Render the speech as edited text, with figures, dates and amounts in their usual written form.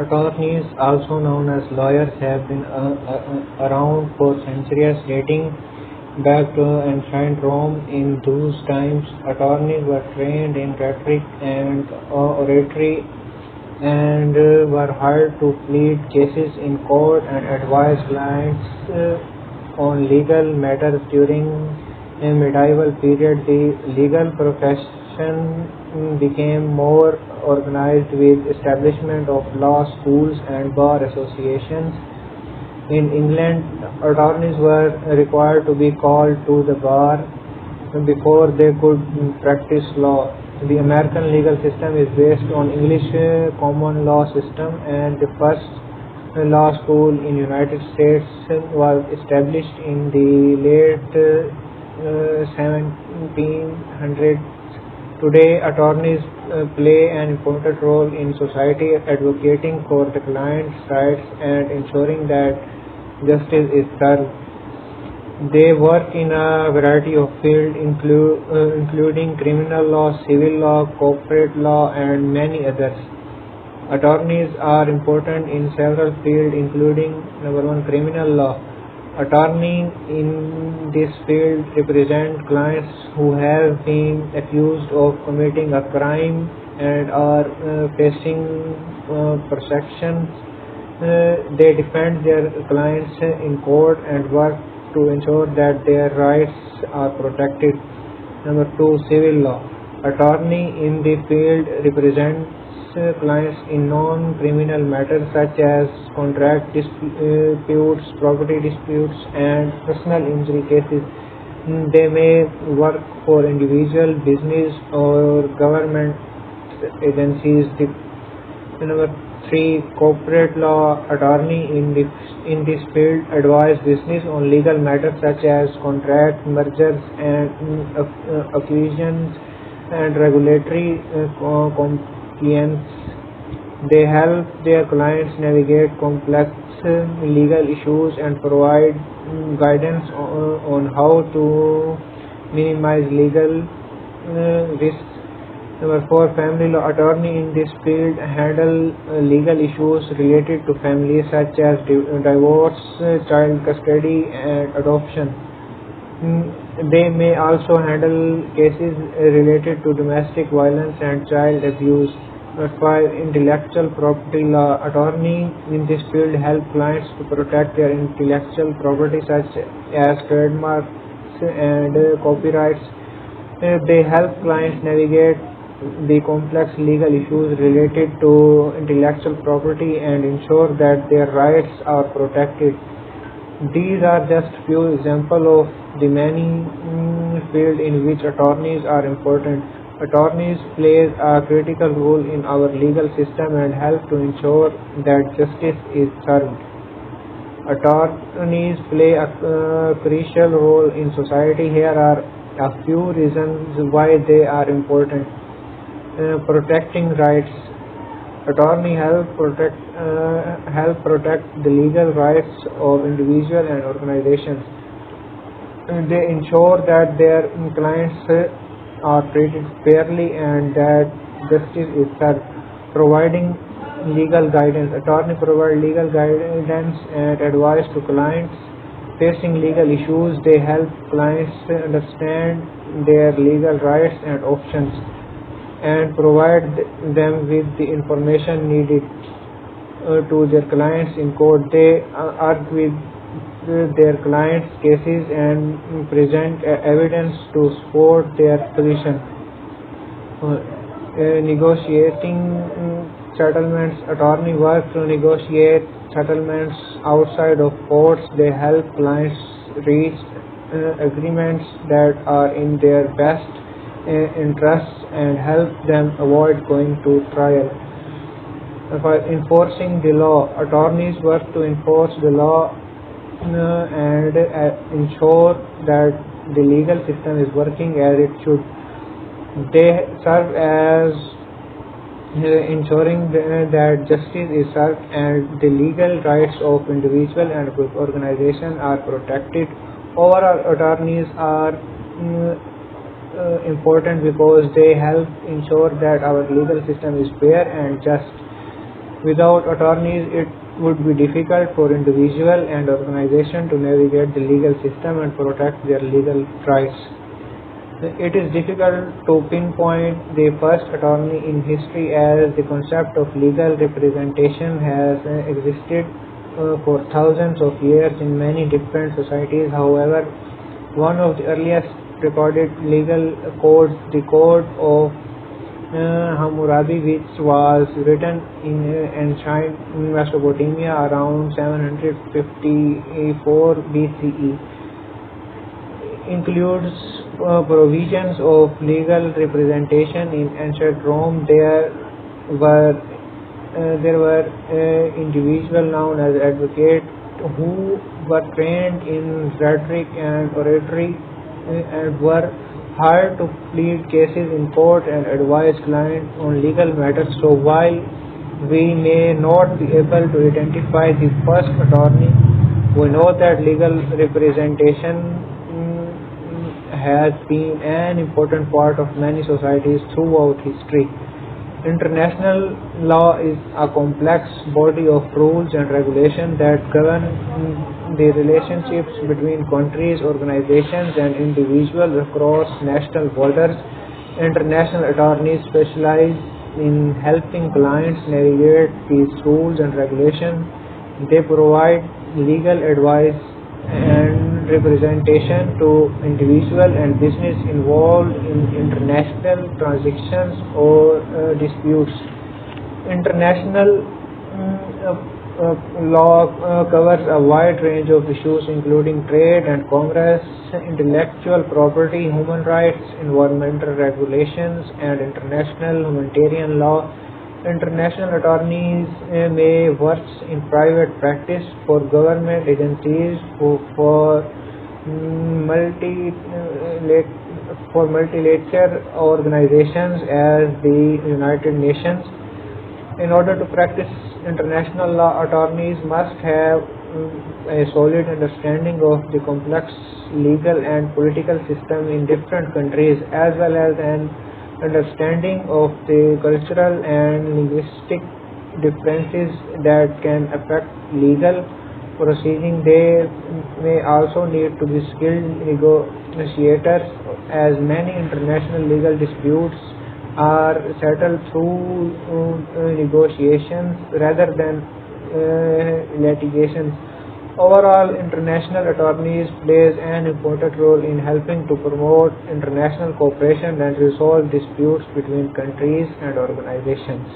Attorneys, also known as lawyers, have been around for centuries, dating back to ancient Rome. In those times, attorneys were trained in rhetoric and oratory and were hired to plead cases in court and advise clients on legal matters. During a medieval period, the legal profession became more organized with establishment of law schools and bar associations. In England, attorneys were required to be called to the bar before they could practice law. The American legal system is based on English common law system, and the first law school in United States was established in the late 1700s. Today, attorneys play an important role in society, advocating for the client's rights and ensuring that justice is served. They work in a variety of fields, including criminal law, civil law, corporate law, and many others. Attorneys are important in several fields, including number one, criminal law. Attorneys in this field represent clients who have been accused of committing a crime and are facing prosecution. They defend their clients in court and work to ensure that their rights are protected. Number two, civil law. Attorney in the field represents clients in non-criminal matters such as contract disputes, property disputes, and personal injury cases. They may work for individual, business, or government agencies. Number three, corporate law. Attorney in this field advise business on legal matters such as contract, mergers, and acquisitions, and regulatory compliance. They help their clients navigate complex legal issues and provide guidance on how to minimize legal risks. Number four, family law. Attorney in this field handle legal issues related to families such as divorce, child custody, and adoption. They may also handle cases related to domestic violence and child abuse. Number five, intellectual property law. Attorney in this field help clients to protect their intellectual property such as trademarks and copyrights. They help clients navigate the complex legal issues related to intellectual property and ensure that their rights are protected. These are just few examples of the many fields in which attorneys are important. Attorneys play a critical role in our legal system and help to ensure that justice is served. Attorneys play a crucial role in society. Here are a few reasons why they are important. Protecting rights. Attorney help protect the legal rights of individuals and organizations. They ensure that their clients are treated fairly and that justice is served. Providing legal guidance. Attorney provide legal guidance and advice to clients facing legal issues. They help clients understand their legal rights and options and provide them with the information needed to their clients in court. They argue with their clients' cases and present evidence to support their position. Negotiating settlements. Attorney work to negotiate settlements outside of courts. They help clients reach agreements that are in their best interests and help them avoid going to trial. For enforcing the law. Attorneys work to enforce the law and ensure that the legal system is working as it should. They serve as ensuring that justice is served and the legal rights of individuals and organizations are protected. Overall, attorneys are important because they help ensure that our legal system is fair and just. Without attorneys, it would be difficult for individual and organization to navigate the legal system and protect their legal rights. It is difficult to pinpoint the first attorney in history, as the concept of legal representation has existed for thousands of years in many different societies. However, one of the earliest recorded legal codes, the Code of Hammurabi, which was written in ancient Mesopotamia around 754 BCE, includes provisions of legal representation. In ancient Rome, there were individuals known as advocates who were trained in rhetoric and oratory and were hired to plead cases in court and advise clients on legal matters. So while we may not be able to identify the first attorney, we know that legal representation has been an important part of many societies throughout history. International law is a complex body of rules and regulations that govern the relationships between countries, organizations, and individuals across national borders. International attorneys specialize in helping clients navigate these rules and regulations. They provide legal advice and representation to individuals and business involved in international transactions or disputes. International law covers a wide range of issues, including trade and commerce, intellectual property, human rights, environmental regulations, and international humanitarian law. International attorneys may work in private practice for government agencies, for multilateral organizations as the United Nations. In order to practice international law, attorneys must have a solid understanding of the complex legal and political system in different countries, as well as an understanding of the cultural and linguistic differences that can affect legal proceeding. They may also need to be skilled negotiators, as many international legal disputes are settled through negotiations rather than litigation. Overall, international attorneys plays an important role in helping to promote international cooperation and resolve disputes between countries and organizations.